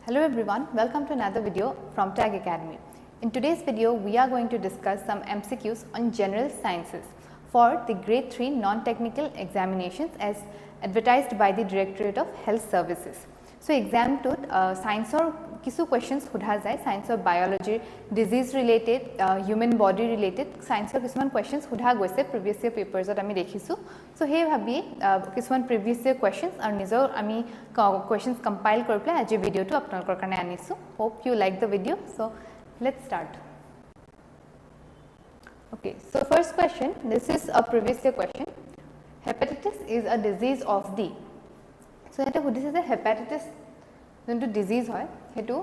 Hello everyone, welcome to another video from Tag Academy. In today's video, we are going to discuss some MCQs on general sciences for the grade 3 non-technical examinations as advertised by the Directorate of Health Services. So exam to science or kisu questions hudha jai, science or biology, disease related, human body related, science or kisuman questions hudha goise previous year papers ot ami dekhisu. So hey bhabi kisuman previous year questions aru nijor ami questions compile kori pele aji video to apnalokor karone anisu. Hope you like the video. So let's start. Okay, so first question, this is a previous year question. Hepatitis is a disease of the. So এটা সুধিছে যে hepatitis যোনটো disease হয় হেতু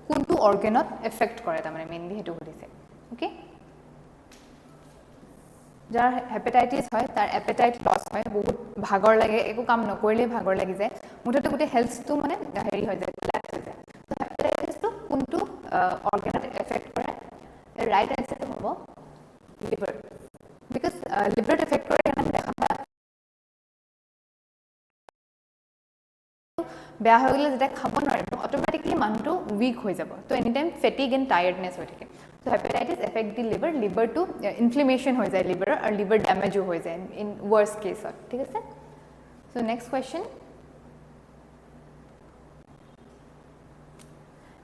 কোনটো অর্গানত effect কৰে তা মানে মেইনলি হেতু সুধিছে ওকে যাৰ হেপাটাইটিস হয় তাৰ এপেটাইট লস হয় বহুত ভাগৰ লাগে একো কাম নকৰিলে ভাগৰ লাগি যায় মুঠতে গোটে হেলথটো মানে হেৰি হৈ যায় কোলাপস হৈ যায় তো হেপাটাইটিসটো কোনটো অৰ্গানত এফেক্ট কৰে ৰাইট আনসাৰটো হ'ব লিভাৰ বিকজ লিভাৰ এফেক্ট কৰে আমি দেখা বেয়া হৈ গলে যেটা খাব নোৱাৰিব অটোমেটিক্যালি মানুহটো উইক হৈ যাব তো any time fatigue and tiredness হৈ থাকে so hepatitis affect the liver to inflammation হৈ যায় লিভাৰ আৰু লিভাৰ ড্যামেজও হৈ যায় ইন ওয়াৰ্স্ট কেসত ঠিক আছে so next question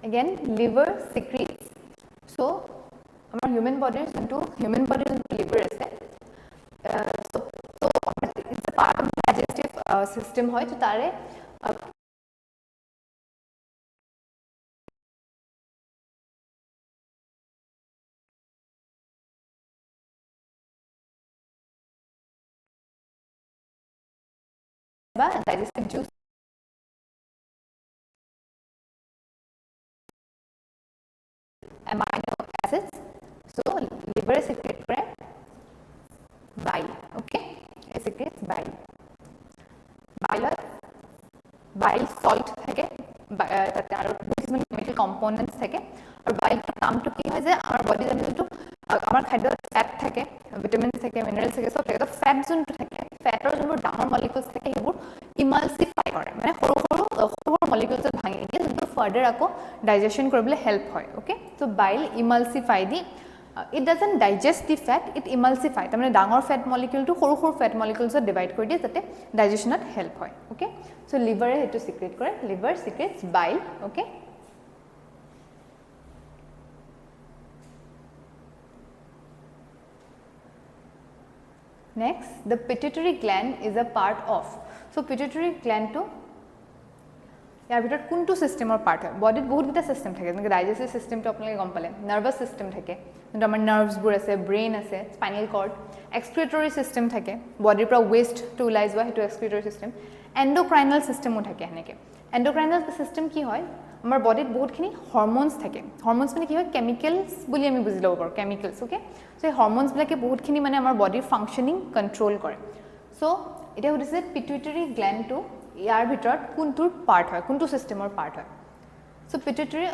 again liver secretes so আমাৰ human body যোনটো liver আছে so it's a part of the digestive system হয় তো তাৰে digestive juice amino acids so liver secrete kore bile okay it secretes bile bile salt থাকে তাতে আৰু কিছুমান কেমিক্যাল কম্পোনেন্টস থাকে আৰু bile টো কামটো কি হয় যে আমাৰ বডি জনটো আমাৰ খাদ্যত ফ্যাট থাকে ভিটামিনস থাকে মিনাৰেলস থাকে সব থাকে তো ফ্যাট যোনটো থাকে ফ্যাটৰ যোনবোৰ ডাঙৰ মলিকিউলস থাকে সেইবোৰ ইমালসিফাই কৰে মানে সৰু মলিকিউলস ভাঙি দিয়ে যোনটো ফাৰ্দাৰ আকৌ ডাইজেশন কৰিবলৈ হেল্প হয় okay so bile emulsify the it doesn't digest the fat it emulsify তাৰমানে ডাঙৰ ফ্যাট মলিকিউলটো সৰু ফ্যাট মলিকিউলছত ডিভাইড কৰি দিয়ে যাতে ডাইজেশনত হেল্প হয় ওকে সো লিভাৰে হেতু সিক্ৰেট কৰে liver secretes bile okay next the pituitary gland is a part of so pituitary gland to ইয়াৰ ভিতৰত কোনটো সিস্টেমৰ পাৰ্ট হয় বডিত বহুত কিটা সিস্টেম থাকে যেনে ডাইজেস্টিভ সিস্টেমটো আপোনালোকে গম পালে নাৰ্ভাছ সিস্টেম থাকে যেনে আমাৰ নাৰ্ভছবোৰ আছে ব্ৰেইন আছে স্পাইনাল কৰ্ড এক্সক্ৰিটৰি সিস্টেম থাকে বডিৰ পৰা ওয়েষ্ট টু ওলাই যোৱা হেতু এক্সক্ৰিটৰি সিস্টেম এন্ডোক্ৰাইনাল সিস্টেমো থাকে হেনেকে এন্ডোক্ৰাইনাল সিস্টেম কি হয় আমাৰ বডিত বহুতখিনি হৰমোনছ থাকে হৰমোনছ মানে কি হয় কেমিক্যালছ বুলি আমি বুজি লব পাৰো কেমিক্যালছ ওকে সো এই হৰমোনছ বিলাকে বহুতখিনি মানে আমাৰ বডিৰ ফাংশনিং কন্ট্ৰোল কৰে সো এটা হৈছে পিটুইটাৰী গ্ল্যান্ডটো ইয়াৰ ভিতৰত কোনটোৰ পাৰ্ট হয় কোনটো সিস্টেমৰ পাৰ্ট হয় সো পিটুইটাৰী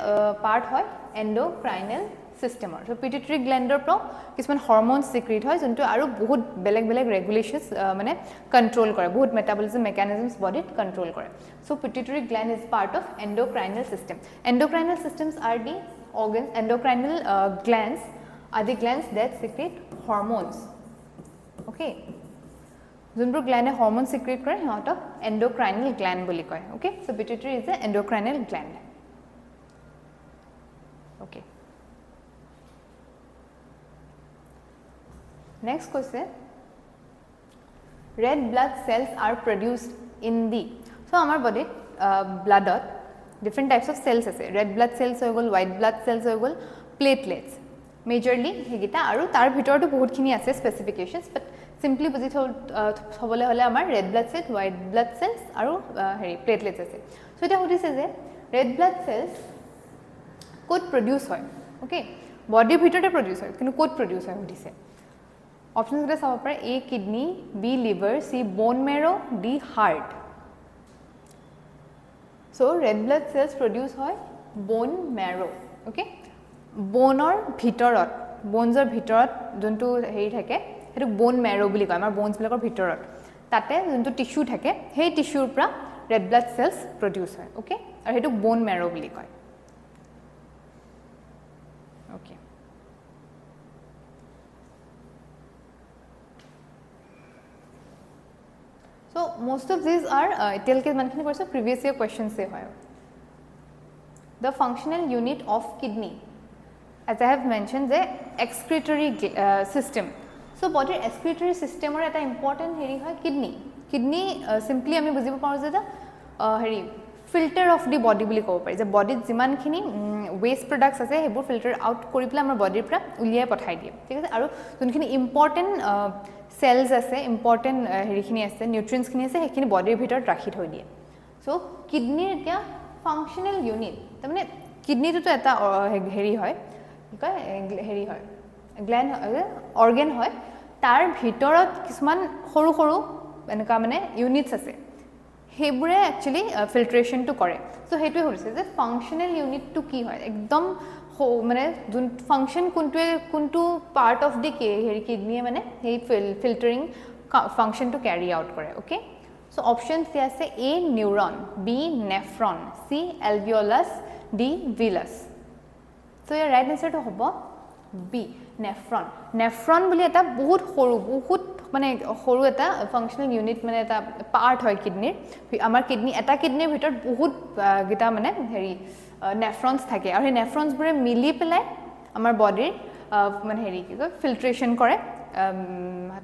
পাৰ্ট হয় এন্ডোক্ৰাইনাল সিস্টেমৰ সো পিটুইটাৰী গ্ল্যান্ডৰ পৰা কিছুমান হৰমোনছ সিক্ৰেট হয় যোনটো আৰু বহুত বেলেগ ৰেগুলেশনছ মানে কন্ট্ৰোল কৰে বহুত মেটাবলিজম মেকানিজমছ বডিত কন্ট্ৰোল কৰে so pituitary gland is part of endocrinal system endocrinal systems are the organs endocrine glands are the glands that secrete hormones okay যোনবোৰ গ্ল্যান্ডে হৰমোন সিক্ৰেট কৰে সিহঁতক এন্ডোক্ৰাইনাল গ্ল্যান্ড বুলি কয় okay so pituitary is a endocrinal gland okay next question red blood cells are produced in the so আমাৰ বডিত ব্লাডত different types of cells আছে red blood cells হৈ গল white blood cells হৈ গল platelets majorly হেগিটা আৰু তাৰ ভিতৰতো বহুতখিনি আছে স্পেসিফিকেশনস বাট simply বুজি থবলে হলে আমাৰ red blood cells white blood cells আৰু হেৰি platelets আছে সো এটা সুধিছে যে red blood cells code produce হয় ওকে বডিৰ ভিতৰতে প্ৰডিউস হয় কিন্তু কোড প্ৰডিউস হয় সুধিছে অপশনস গটা চাব পাৰে A kidney B liver C bone marrow D heart so red blood cells produce হয় bone marrow okay boneৰ ভিতৰত bonesৰ ভিতৰত যোনটো হেৰি থাকে হেতু bone marrow বুলি কয় আমাৰ bones বিলাকৰ ভিতৰত তাতে যোনটো টিস্যু থাকে সেই টিস্যুৰ পৰা red blood cells produce হয় okay আৰু হেতু bone marrow বুলি কয় Okay. So most of these are previous year questions. The functional unit of kidney, as I have mentioned, the excretory system. So body excretory system or eta important heri hoy kidney. Kidney simply ami bujibo paru je heri filter of the body buli kobo pari je body jiman khini waste products ase hebur filter out kori pila amar body pra uliyai pathai diye thik ase aru jun khini important cells ase important heri khini ase nutrients khini ase hekhini body bhitor rakhi thoi diye. So kidney etia functional unit ta mane kidney to eta heri hoy ki koy heri hoy gland organ hoy tar bhitorot kisman khoru khoru enuka mane units ase hebure actually filtration to kore. So hetu hoise je functional unit to ki hoy ekdom mane jun function kuntu part of the kidney mane he filtering function to carry out kore. Okay, so options dia ase A neuron, B nephron, C alveolus, D villus. So your right answer to hobo B nephron. Nephron boli eta bahut মানে সৰু এটা functional unit মানে এটা part হয় কিডনিৰ আমাৰ kidney এটা কিডনিৰ ভিতৰত বহুত গিটা মানে হেৰি নেফ্ৰনস থাকে আৰু এই নেফ্ৰনস বোৰে মিলি পেলাই আমাৰ বডিৰ মানে হেৰি কি কয় ফিল্ট্ৰেশন কৰে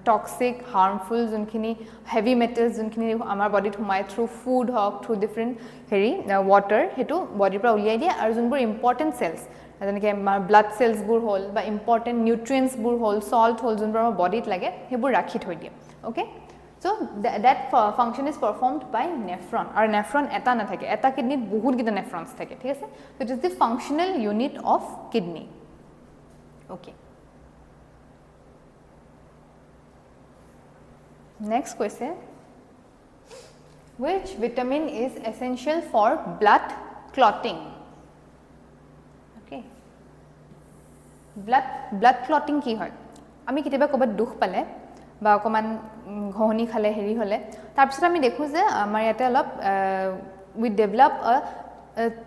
টক্সিক হাৰ্মফুল যোনখিনি হেভি মেটালস যোনখিনি আমাৰ বডিত সোমাই থ্ৰু ফুড হক থ্ৰু ডিফাৰেন্ট হেৰি ওয়াটাৰ হেতু বডিৰ পৰা উলিয়াই দিয়ে আৰু যোনবোৰ ইম্পৰ্টেন্ট সেলস যেনেকৈ ব্লাড সেলসবোৰ হল বা ইম্পৰ্টেন্ট নিউট্ৰিয়েন্টছবোৰ হল সল্ট হল যোনবোৰ আমাৰ বডিত লাগে হেবোৰ ৰাখি থৈ দিয়ে okay so that function is performed by nephron আৰু nephron এটা না থাকে এটা কিডনিত বহুত গিটা nephrons থাকে ঠিক আছে so it is the functional unit of kidney okay next question which vitamin is essential for blood clotting blood clotting কি হয় আমি কিতেবা কবাত দুখ পালে বা অকমান ঘহনি খালে হেৰি হলে তাৰ পিছত আমি দেখো যে আমাৰ ইয়াতে অলপ we develop a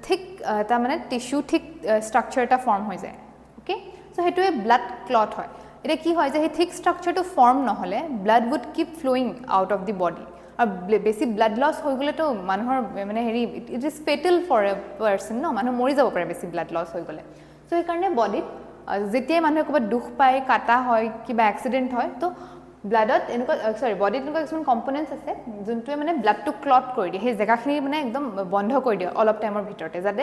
thick তা মানে টিস্যু থিক স্ট্ৰাকচাৰ এটা ফৰ্ম হৈ যায় ওকে সো হেতুৱে ব্লাড ক্লট হয় এটা কি হয় যে হে থিক স্ট্ৰাকচাৰটো ফৰ্ম নহলে blood would keep flowing out of the body আৰু বেছি ব্লাড লস হৈ গলে তো মানুহৰ মানে হেৰি it is fatal for a person no মানুহ মৰি যাব পাৰে বেছি ব্লাড লস হৈ গলে সো এই কাৰণে বডিত যেতিয়া মানুহ কবা দুখ পায় কাটা হয় কিবা এক্সিডেন্ট হয় তো ব্লাডত এনেকুৱা সৰি বডিত এনেকুৱা কিছুমান কম্পোনেন্টস আছে যোনটোৱে মানে ব্লাডটো ক্লট কৰি দিয়ে সেই জায়গাখিনি মানে একদম বন্ধ কৰি দিয়ে অল অফ টাইমৰ ভিতৰতে যাতে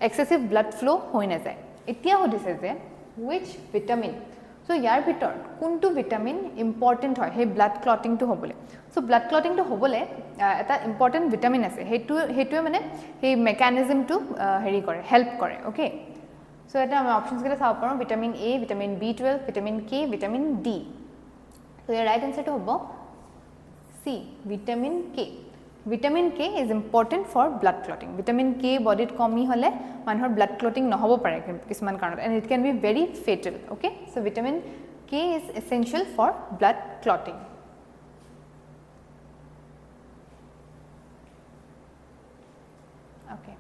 এক্সেসিভ ব্লাড ফ্লো হৈ না যায় এতিয়া হদিছে যে which vitamin so ইয়াৰ ভিতৰ কোনটো ভিটামিন ইম্পৰ্টেন্ট হয় হে ব্লাড ক্লটিং টু হ'বলে সো ব্লাড ক্লটিং টু হ'বলে এটা ইম্পৰ্টেন্ট ভিটামিন আছে হেতুৱে মানে সেই মেকানিজম টু হেৰি কৰে হেল্প কৰে ওকে So eta আমি options gila saw parom vitamin A, vitamin B12, vitamin K, vitamin D. So your right answer to hobo C, vitamin K. Vitamin K is important for blood clotting. Vitamin K body komi hole manhor blood clotting nohobo pare kisman karonot and it can be very fatal. Okay, so vitamin K is essential for blood clotting. Okay.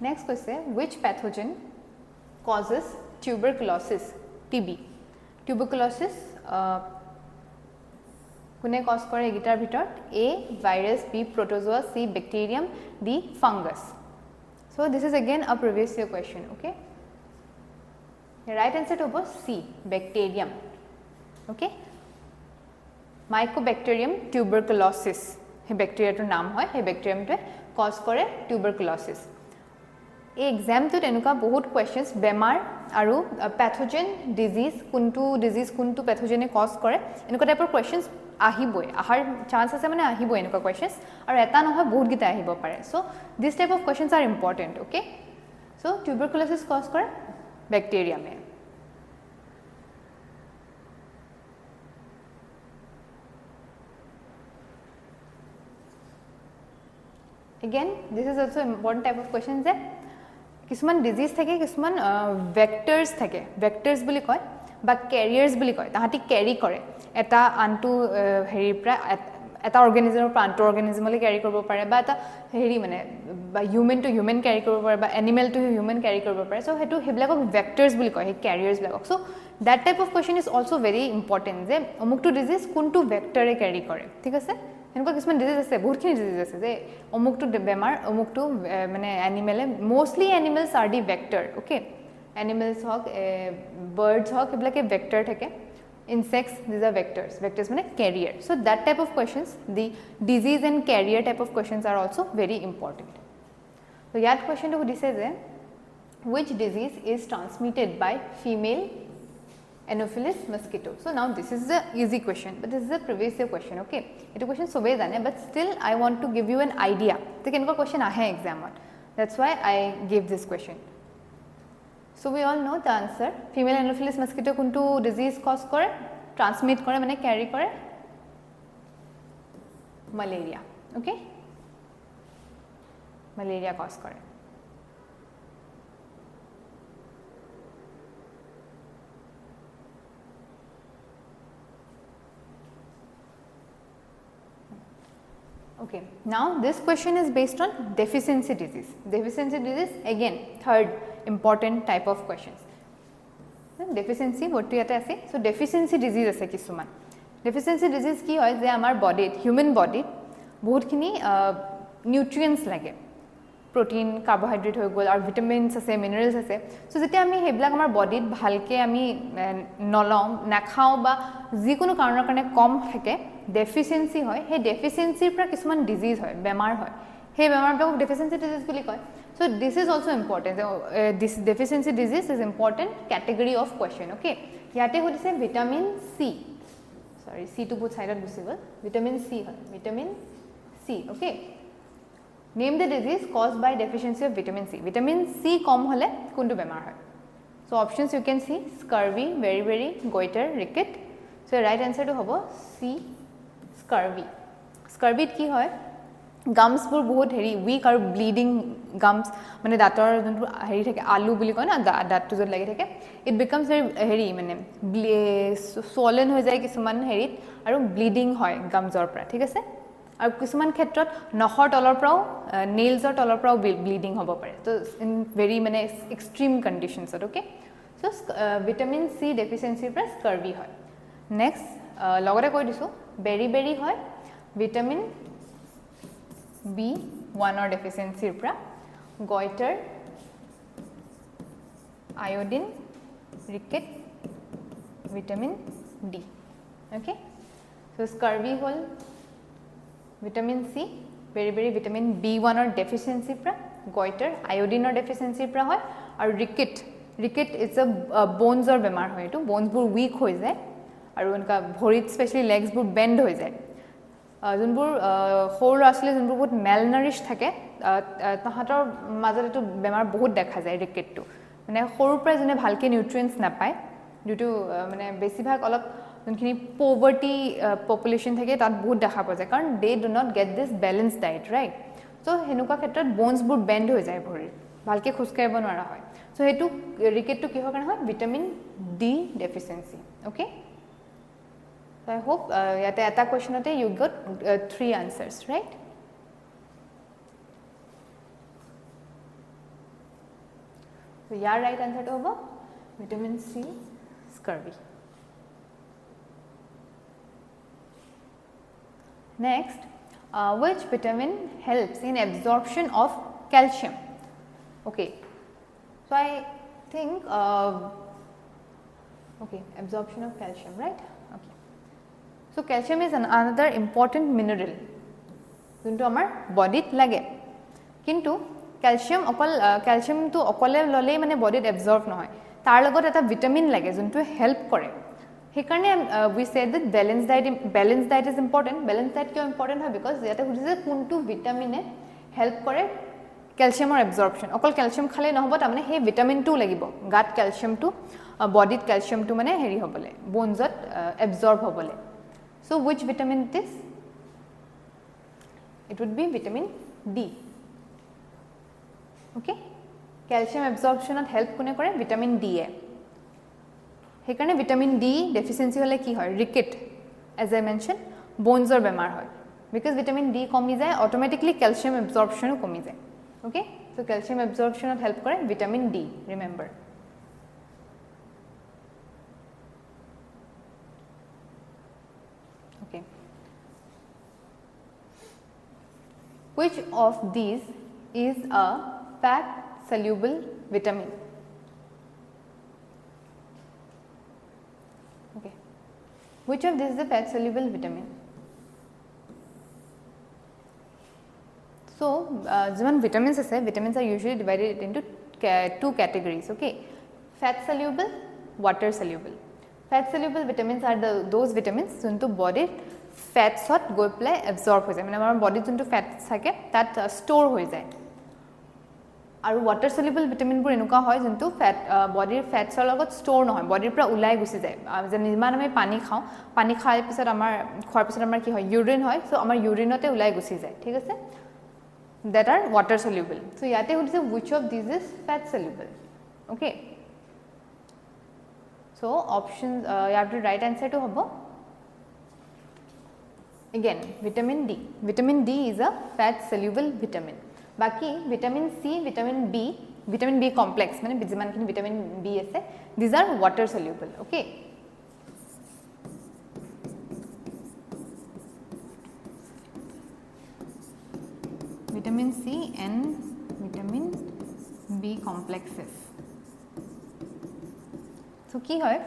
Next question, which pathogen causes tuberculosis TB tuberculosis kune cause kore egitar bhitor A virus B protozoa C bacterium D fungus so this is again a previous year question okay the right answer to was C bacterium okay mycobacterium tuberculosis he bacteria to naam hoy he bacterium to cause kore tuberculosis এই এক্সামটো এনেকুৱা বহুত questions বেমাৰ আৰু pathogen disease কোনটো প্যাথোজেনে cause কৰে এনেকুৱা টাইপৰ questions আহিবই আহাৰ চান্স আছে মানে আহিবই এনেকুৱা কোৱেশ্চনস আৰু এটা নহয় বহুত গিটা আহিব পাৰে so this type of questions are important okay so tuberculosis cause কৰে ব্যাকটেৰিয়ামে again this is also important type of question যে কিছুমান ডিজিজ থাকে কিছুমান ভেক্টৰস থাকে ভেক্টৰস বুলি কয় বা ক্যাৰিয়াৰ্স বুলি কয় তাহাঁতি ক্যাৰি কৰে এটা আনটো হেৰি প্ৰা এটা অৰ্গেনিজমৰ পৰা আনটো অৰ্গেনিজমলৈ ক্যাৰি কৰিব পাৰে বা এটা হেৰি মানে বা হিউম্যান টু হিউম্যান ক্যাৰি কৰিব পাৰে বা এনিমেল টু হিউম্যান ক্যাৰি কৰিব পাৰে সো হেতু হেবিলাকক ভেক্টৰছ বুলি কয় হে ক্যাৰিয়াৰ্ছ বিলাক so that type of question is also very important যে অমুকটো ডিজিজ কোনটো ভেক্টৰে ক্যাৰি কৰে ঠিক আছে এনেকুৱা কিছুমান ডিজিজ আছে বহুতখিনি ডিজিজ আছে যে অমুকটো বেমাৰ অমুকটো মানে এনিমেলে মোস্টলি এনিমেলছ আৰ দি ভেক্টৰ ওকে এনিমেলছ হক বাৰ্ডছ হক এবিলাকে ভেক্টৰ থাকে insects these are vectors mean carrier so that type of questions the disease and carrier type of questions are also very important so yat question to this is which disease is transmitted by female anopheles mosquito so now this is the easy question but this is a previous year question okay it question sobe jane but still I want to give you an idea so kenko question ahe exam on that's why I gave this question so we all know the answer female anopheles mosquito kuntu disease cause kore transmit kore mane carry kore malaria okay malaria cause kore okay now this question is based on deficiency disease again third important type of questions deficiency what to ase so deficiency disease ase kisuman deficiency disease ki hoy je amar body human body bahut khini nutrients lage protein carbohydrate hoy gol ar vitamins ase minerals ase so jete ami heblak amar body bhalke ami nolong nakhao ba jikono karonar karone kom thake deficiency hoy he deficiency pra kisuman disease hoy bemar hoy he bemar bak deficiency disease boli koy so this is also important this deficiency disease is important category of question okay yate hodise vitamin C sorry C to both side of visible vitamin C hoy vitamin C okay name the disease caused by deficiency of vitamin C kom hole kuntu bemar hoy so options you can see scurvy beriberi goiter ricket so right answer to hobo C scurvy ki hoy gums pur bahut heri weak ar bleeding gums mane dator jontu heri thake alu boli koy na dat to jot lagi thake it becomes very heri mane swollen hoy jay kisuman herit aru bleeding hoy gums or pra thik ase ar kisuman khetrot nohor tolor prao nails or tolor prao bleeding hobo pare so in very mane extreme conditions okay so vitamin C deficiency pra scurvy hoy next logore koi disu beriberi hoy vitamin B1 or deficiency pra goiter iodine ricket vitamin D okay so scurvy hole vitamin C beriberi vitamin B1 or deficiency pra goiter iodine or deficiency pra hoy ar ricket is a bones or bemar hoy to bones bur weak hoy jay aru unka bhorit especially legs bur bend hoy jay junbur hor asle junbur bahut malnourished thake tahator major etu bemar bahut dekha jay ricket to mane horur pra jone bhalke nutrients na pai due to mane besi bhag olop junkhini poverty population thake tat bahut dekha pa jay karon they do not get this balanced diet right so henuka khetrot bones bur bend hoy jay bhorir bhalke khuskaibo nora hoy so hetu ricket to ki hoy karon hoy vitamin D deficiency okay so I hope yate eta question ote you got 3 answers right so your right answer to hobo vitamin C scurvy next which vitamin helps in absorption of calcium okay so I think okay absorption of calcium right okay so calcium is another important mineral junto amar body lage kintu calcium to okole lole mane body absorb nohoy tar logot eta vitamin lage junto help kore hekarne we said that balanced diet is important balanced diet kyo important hoy because yate hudise kuntu vitamin e help kore calcium or absorption okol calcium khale nohobo ta mane he vitamin 2 lagibo gut calcium to body calcium to mane heri hobole bones absorb hobole so which vitamin it is it would be vitamin D okay calcium absorption at help kone kore vitamin D e hekarne vitamin D deficiency hole ki hoy ricket as I mentioned bones or bemar hoy because vitamin D কমি যায় automatically calcium absorption ও কমি যায় okay so calcium absorption ত help কৰে vitamin D remember okay which of these is a fat soluble vitamin okay which of these is a fat soluble vitamin so jiman vitamins ase vitamins are usually divided into two categories okay fat soluble water soluble fat soluble vitamins are those vitamins junto body fats hot go play absorb hoy jay mane amar body junto fat thake that store hoy jay আৰু water soluble vitamin bur enuka hoy junto fat body fats er logot store nohoy body pura ulai gusi jay je niman ame pani khao pani khai pisat amar khor pisat amar ki hoy urine hoy so amar urine ote ulai gusi jay thik ase that are water soluble so yate hodise which of these is fat soluble okay so options you have to right answer to hobo again vitamin D is a fat soluble vitamin baki vitamin C vitamin B complex mane jiman kini vitamin B ase these are water soluble okay vitamin C and vitamin B complexes so ki hoy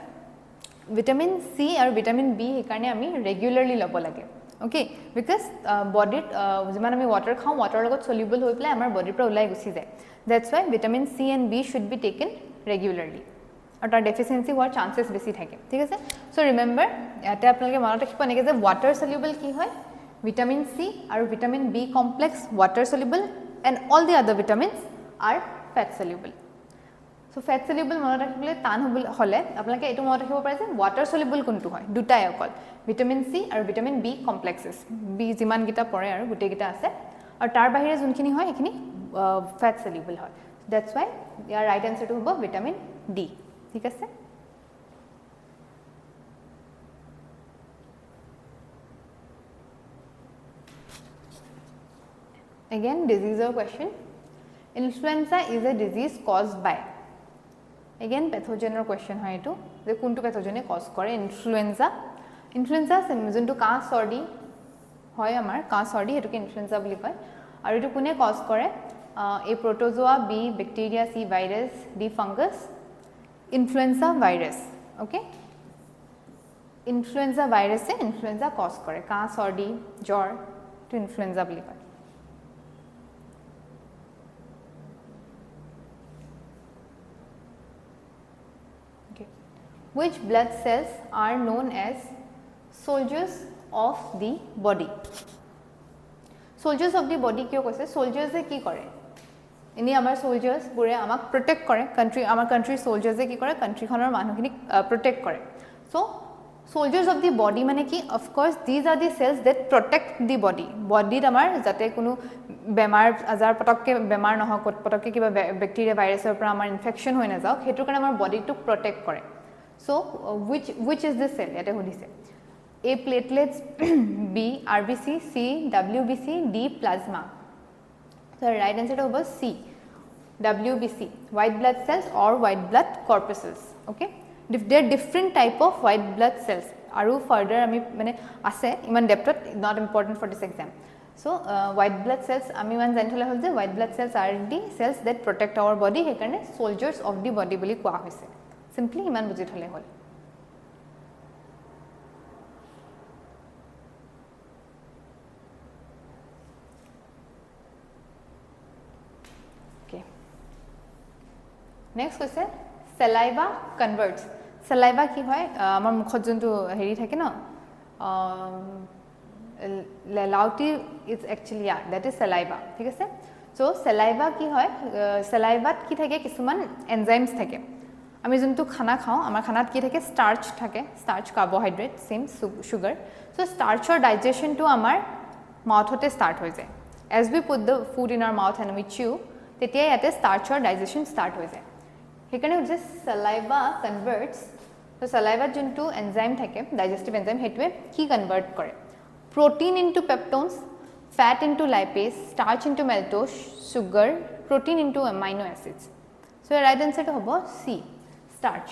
vitamin C aru vitamin B hekarne ami regularly lobo lage okay because body jiman ami water khao water logot soluble hoi pla amar body pra ulai gusi jay that's why vitamin C and B should be taken regularly or tar deficiency hoar chances beshi thake thik ase so remember ate apnaloke monot rakhibo neke je water soluble ki hoy vitamin C aru vitamin B complex water soluble and all the other vitamins are fat soluble so fat soluble monot rakhibole tan hole apnaloke etu monot rakhibo pare je water soluble kuntu hoy dutai okol vitamin C aru vitamin B complexes B jiman gita pore aru gute gita ase aru tar bahire junkhini hoy ekhini fat soluble hoy that's why your right answer to hobo vitamin D thik ase again disease or question influenza is a disease caused by again pathogen or question hoy etu je kuntu pathogen e cause kore influenza juntu ka sordi hoy amar ka sordi etu ke influenza boli koy aru etu kune cause kore a protozoa B bacteria C virus D fungus influenza virus okay influenza virus e influenza cause kore ka sordi jor to influenza boli koy which blood cells are known as soldiers of the body soldiers of the body kyo koise soldiers e ki kore ini amar soldiers pure amak protect kore country amar country soldiers e ki kore country khonor manu khini protect kore so soldiers of the body mane ki of course these are the cells that protect the body body amar jate kono bemar azar potokke bemar nohok potokke kiba bacteria virus er pora amar infection hoy na jaok hetu kane amar body to protect kore so which is this cell yate hodise A platelets B RBC C WBC D plasma so right answer to hobo C WBC white blood cells or white blood corpuscles okay there are different type of white blood cells aru further ami mane ase iman depth not important for this exam so white blood cells ami man janthole hol je white blood cells are the cells that protect our body hekarne soldiers of the body boli koa hoise simply iman buji thole hol okay next question saliva converts saliva ki hoy amar mukhot jontu heri thake na lauti is actually yeah that is saliva thik ase so saliva ki hoy saliva ki thake kisuman enzymes thake আমি যোনটো খানা খাও আমাৰ খানাত কি থাকে starch থাকে starch carbohydrate same sugar so স্টাৰ্চৰ ডাইজেশনটো আমাৰ মাউথতে start হৈ যায় as we put the food in our mouth and we chew তেতিয়া ইয়াতে স্টাৰ্চৰ ডাইজেশন স্টাৰ্ট হৈ যায় হেকাৰণে যে saliva converts তো saliva যোনটো এনজাইম থাকে ডাইজেস্টিভ এনজাইম হেতুৱে কি কনভাৰ্ট কৰে protein into peptones, fat into lipase, starch into maltose, sugar, protein into amino acids. So your right answer to hobo C, starch.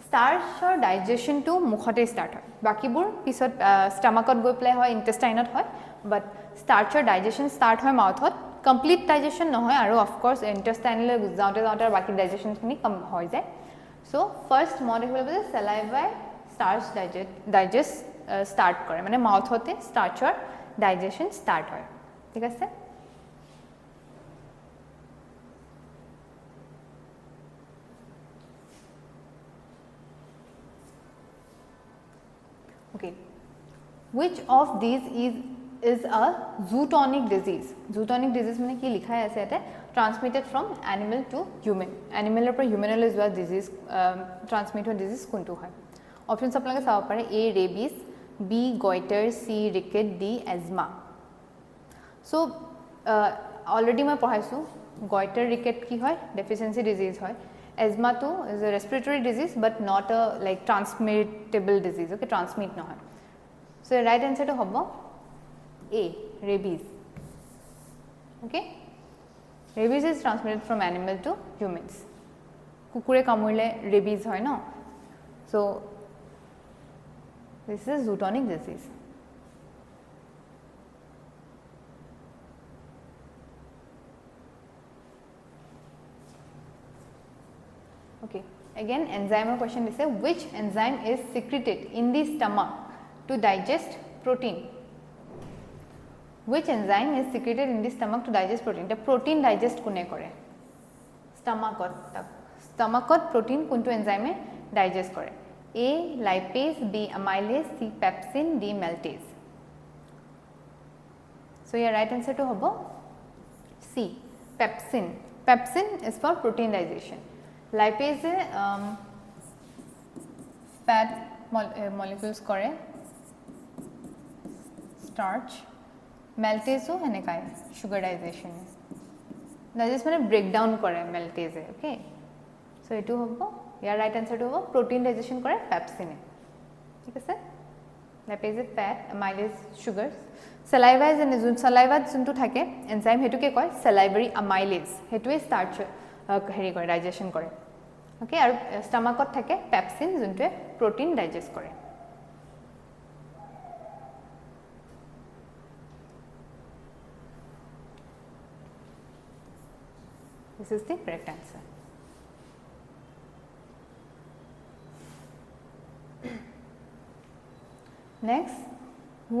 Starch or digestion to mukhote start hoy, bakibur pisot stomach ot goi play hoy, intestine ot hoy, but starch or digestion start hoy mouth ot, complete digestion no hoy, aru of course intestine le jaute jaute baki digestion khini kam hoy jay. So first mode hole bola saliva starch digest start kore, mane mouth hote starch or digestion start hoy, ঠিক আছে? Okay, which of these is a zootonic disease? Zootonic disease মানে কি লিখা আছে এতে, transmitted from animal to human, animal পৰা human লৈ যোৱা disease transmit হোৱা disease কোনটো হয়? অপচনস আপোনালোকে চাব পাৰে, A rabies, B goiter, C ricket, D asthma. So already মই পঢ়াইছো goiter ricket কি হয়, deficiency disease হয়, asthma to is a respiratory disease but not a like transmittable disease, okay, transmit নহয়. So the right answer to hobo A rabies. Okay, rabies is transmitted from animal to humans. কুকুৰে কামুৰিলে rabies হয় ন, so this is zootonic disease. Okay, again enzyme question is which enzyme is secreted in the stomach to digest protein? Which enzyme is secreted in the stomach to digest protein? The protein digest kune kore? Stomach protein kuntu enzyme digest kore? A lipase, B amylase, C pepsin, D maltase. So your right answer to hobo C pepsin. Pepsin is for protein digestion. Lipase fat molecules kore, starch, maltase henekai sugar digestion, digest mane breakdown kore maltase, okay. So etu hobo your right answer to hobo protein digestion kore pepsin, ঠিক আছে? Lipase fat, amylase sugars, saliva is an saliva juntu thake enzyme hetu ke koy salivary amylase, hetu starch হেৰি কৰে digestion কৰে, okay, আৰু ষ্টোমাকত থাকে pepsin যোনটোৱে protein digest কৰে। This is the correct answer. Next,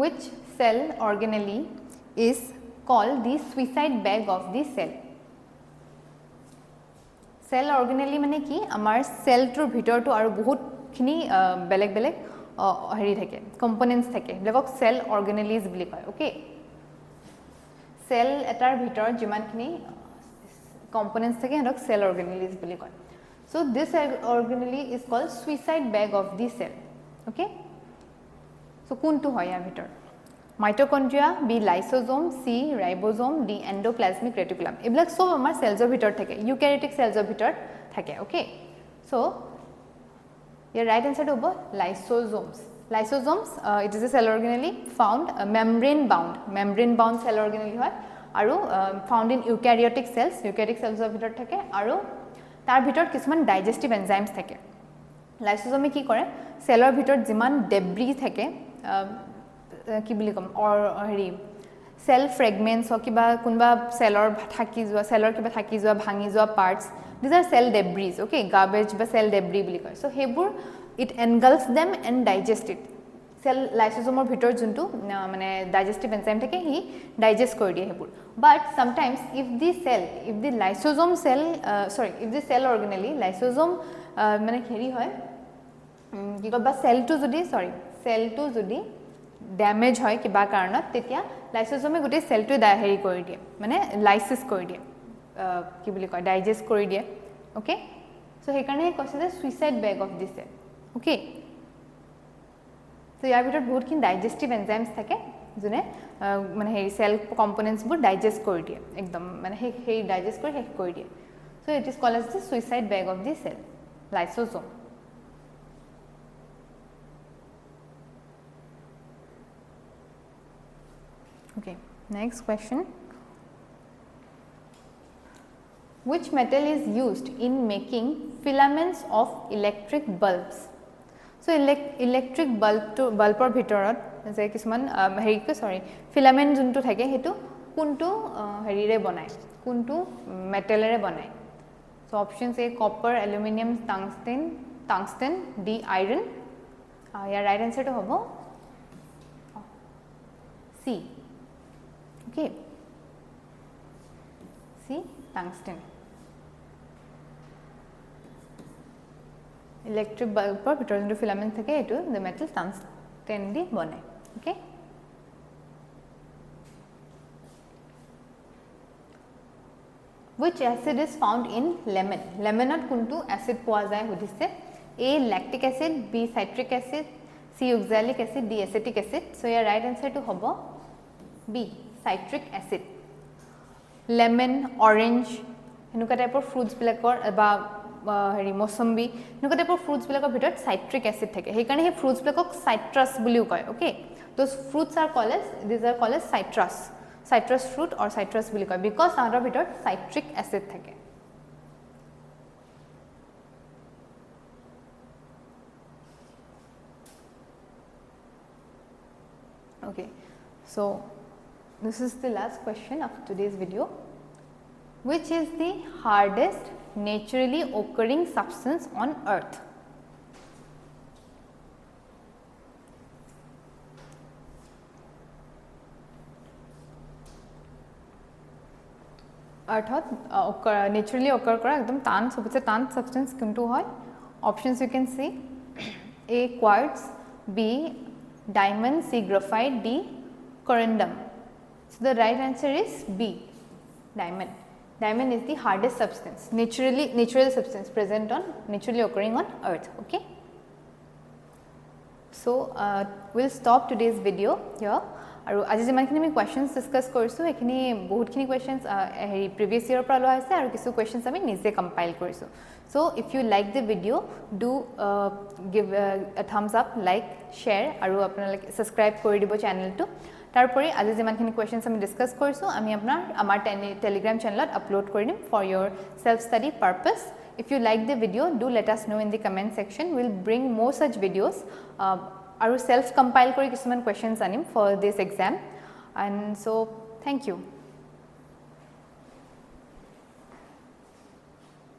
which cell organelle is called the suicide bag of the cell? Cell organelle মানে কি, আমাৰ সেলটোৰ ভিতৰটো আৰু বহুতখিনি বেলেগ বেলেগ হেৰি থাকে, কম্পোনেন্টস থাকে, যেকক সেল অৰ্গেনেলিজ বুলি কয়, ওকে। সেল এটাৰ ভিতৰত যিমানখিনি কম্পোনেন্টস থাকে হেতক সেল অৰ্গেনেলিজ বুলি কয়। So this organelle is called suicide bag of the cell, okay. So কোনটো হয় ইয়াৰ ভিতৰত? Mitochondria, B lysosome, C ribosome, D endoplasmic reticulum. এবিলাক সব আমাৰ সেলসৰ ভিতৰত থাকে, ইউক্যাৰিওটিক সেলসৰ ভিতৰত থাকে, ওকে। সো ইয়াৰ রাইট আনসারটো হ'ব lysosomes. Lysosomes, it is a cell organelle found membrane bound cell organelle হয়, আৰু found in eukaryotic cells ভিতৰত থাকে, আৰু তাৰ ভিতৰত কিছুমান ডাইজেষ্টিভ এনজাইমছ থাকে। লাইসোজোমে কি কৰে, সেলৰ ভিতৰত যিমান ডেব্ৰি থাকে, কি বুলি কম, হেৰি সেল ফ্ৰেগমেন্টছ কিবা কোনবা সেলৰ থাকি যোৱা, সেলৰ কিবা থাকি যোৱা ভাঙি যোৱা parts, these are cell debris, okay, garbage বা সেল ডেব্ৰি বুলি কয়। সো সেইবোৰ it engulfs them and digest it. Cell lysosome ভিতৰত যোনটো মানে ডাইজেষ্টিভ এনজাইম থাকে হি ডাইজেষ্ট কৰি দিয়ে হেবোৰ। But sometimes if the cell organelle lysosome মানে হেৰি হয় কি কয় বা সেলটো যদি ড্যামেজ হয় কিবা কাৰণত, তেতিয়া লাইসোজোমে গোটেই সেলটো হেৰি কৰি দিয়ে, মানে লাইসিস কৰি দিয়ে, কি বুলি কয়, ডাইজেষ্ট কৰি দিয়ে, ওকে। সো সেইকাৰণে কৈছে যে suicide bag of the cell, okay. So ইয়াৰ ভিতৰত বহুতখিনি ডাইজেষ্টিভ এনজাইমছ থাকে যোনে মানে হেৰি সেল কম্পোনেন্টছবোৰ ডাইজেষ্ট কৰি দিয়ে, একদম মানে সেই ডাইজেষ্ট কৰি শেষ কৰি দিয়ে। So it is called as the suicide bag of the cell, lysosome. Okay, next question. Which metal is used in making filaments of electric bulbs? So electric bulb to bulbor bhitorat je kisman heri ko sorry filament juntu thake hetu kuntu heri re banai kuntu metal re banai. So options A copper, aluminum, tungsten, D iron. Your right answer to hobo C. Okay, C tungsten. Electric bulb पर ভিতৰত যোনটো filament থাকে এটো the metal tungsten দি বনে. Okay, which acid is found in lemon? Lemonot কোনটো acid পোৱা যায় সুধিছে. A lactic acid, B citric acid, C oxalic acid, D acetic acid. So your right answer to hobo B citric acid. Lemon, orange হেনুকা টাইপৰ fruits বিলাকৰ বা হেৰি মৌসম্বি হেনুকা টাইপৰ fruits বিলাকৰ ভিতৰত citric acid থাকে হেকাৰণে হে fruits বিলাকক citrus বুলিও কয় okay those fruits are called as these are called as citrus fruit or citrus বুলি কয় because তাহাঁতৰ ভিতৰত citric acid থাকে okay so this is the last question of today's video. Which is the hardest naturally occurring substance on earth? Earth naturally occur kora ekdom tan sobse tan substance kuntu hoy options you can see A quartz, B diamond, C graphite, D corundum. So the right answer is B diamond. Diamond is the hardest substance, natural substance present on naturally occurring on earth. Okay. So we'll stop today's video here. আৰু আজি যিমানখিনি আমি questions discuss কৰিছো এখিনি বহুতখিনি questions previous year পৰা লোৱা হৈছে আৰু কিছু questions আমি নিজে compile কৰিছো. So if you like the video, do give a thumbs up, like, share আৰু আপোনালোকে subscribe কৰি দিব channel to. তাৰপৰে আজি যিমানখিনি questions আমি ডিসকাস কৰিছো আমি আমাৰ telegram channel upload কৰি দিম for your self study purpose. If you like the video, do let us know in the comment section. We'll bring more such videos আৰু self compile কৰি কিছুমান questions আনিম for this exam. And so thank you.